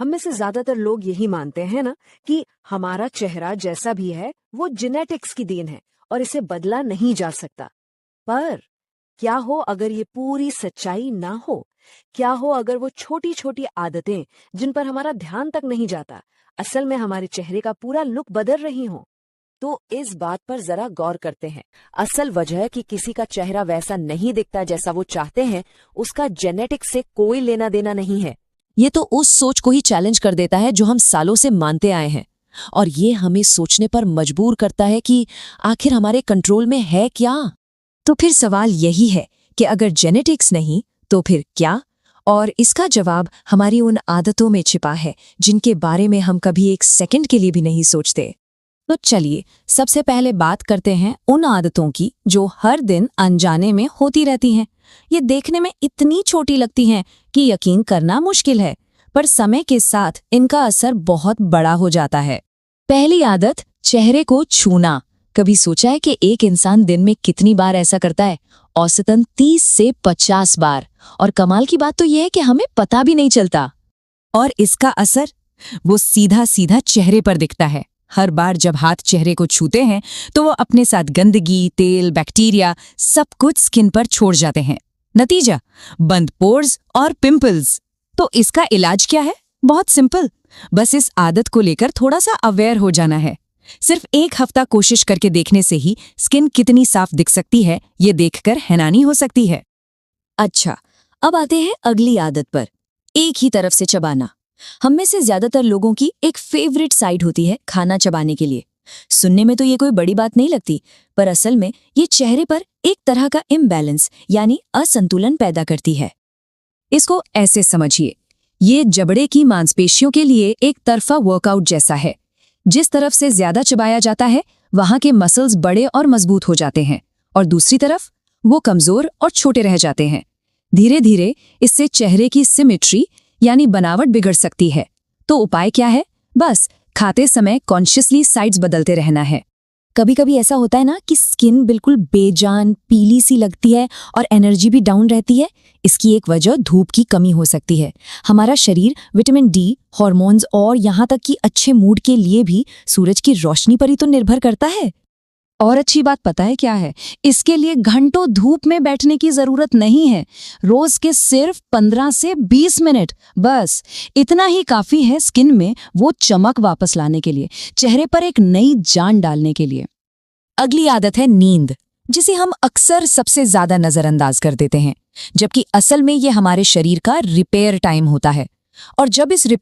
हम में से ज्यादातर लोग यही मानते हैं ना कि हमारा चेहरा जैसा भी है वो जेनेटिक्स की देन है और इसे बदला नहीं जा सकता। पर क्या हो अगर ये पूरी सच्चाई ना हो? क्या हो अगर वो छोटी छोटी आदतें जिन पर हमारा ध्यान तक नहीं जाता असल में हमारे चेहरे का पूरा लुक बदल रही हो? तो इस बात पर जरा गौर करते हैं। असल वजह कि किसी का चेहरा वैसा नहीं दिखता जैसा वो चाहते हैं, उसका जेनेटिक्स से कोई लेना देना नहीं है। ये तो उस सोच को ही चैलेंज कर देता है जो हम सालों से मानते आए हैं, और ये हमें सोचने पर मजबूर करता है कि आखिर हमारे कंट्रोल में है क्या। तो फिर सवाल यही है कि अगर जेनेटिक्स नहीं तो फिर क्या? और इसका जवाब हमारी उन आदतों में छिपा है जिनके बारे में हम कभी एक सेकंड के लिए भी नहीं सोचते। तो चलिए सबसे पहले बात करते हैं उन आदतों की जो हर दिन अनजाने में होती रहती हैं। ये देखने में इतनी छोटी लगती हैं कि यकीन करना मुश्किल है, पर समय के साथ इनका असर बहुत बड़ा हो जाता है। पहली आदत, चेहरे को छूना। कभी सोचा है कि एक इंसान दिन में कितनी बार ऐसा करता है? औसतन 30 से 50 बार। और कमाल की बात तो यह है कि हमें पता भी नहीं चलता। और इसका असर वो सीधा सीधा चेहरे पर दिखता है। हर बार जब हाथ चेहरे को छूते हैं तो वो अपने साथ गंदगी, तेल, बैक्टीरिया सब कुछ स्किन पर छोड़ जाते हैं। नतीजा, बंद पोर्स और पिंपल्स। तो इसका इलाज क्या है? बहुत सिंपल, बस इस आदत को लेकर थोड़ा सा अवेयर हो जाना है। सिर्फ 1 हफ्ता कोशिश करके देखने से ही स्किन कितनी साफ दिख सकती है ये देखकर हैरानी हो सकती है। अच्छा, अब आते हैं अगली आदत पर, एक ही तरफ से चबाना। हम में से ज्यादातर लोगों की एक फेवरेट साइड होती है खाना चबाने के लिए। सुनने में तो ये कोई बड़ी बात नहीं लगती, पर असल में ये चेहरे पर एक तरह का इम्बैलेंस यानी असंतुलन पैदा करती है। इसको ऐसे समझिए, ये जबड़े की मांसपेशियों के लिए एक तरफा वर्कआउट जैसा है। जिस तरफ से ज्यादा चबाया जाता है वहां के मसल्स बड़े और मजबूत हो जाते हैं, और दूसरी तरफ वो कमजोर और छोटे रह जाते हैं। धीरे धीरे इससे चेहरे की सिमेट्री यानी बनावट बिगड़ सकती है। तो उपाय क्या है? बस खाते समय कॉन्शियसली साइड्स बदलते रहना है। कभी कभी ऐसा होता है ना कि स्किन बिल्कुल बेजान पीली सी लगती है और एनर्जी भी डाउन रहती है। इसकी एक वजह धूप की कमी हो सकती है। हमारा शरीर विटामिन डी, हार्मोन्स और यहाँ तक कि अच्छे मूड के लिए भी सूरज की रोशनी पर ही तो निर्भर करता है। और अच्छी बात पता है क्या है? इसके लिए घंटों धूप में बैठने की जरूरत नहीं है। रोज के सिर्फ 15 से 20 मिनट, बस इतना ही काफी है स्किन में वो चमक वापस लाने के लिए, चेहरे पर एक नई जान डालने के लिए। अगली आदत है नींद, जिसे हम अक्सर सबसे ज्यादा नजरअंदाज कर देते हैं, जबकि असल में ये हमारे शरीर का रिपेयर टाइम होता है। और जब इस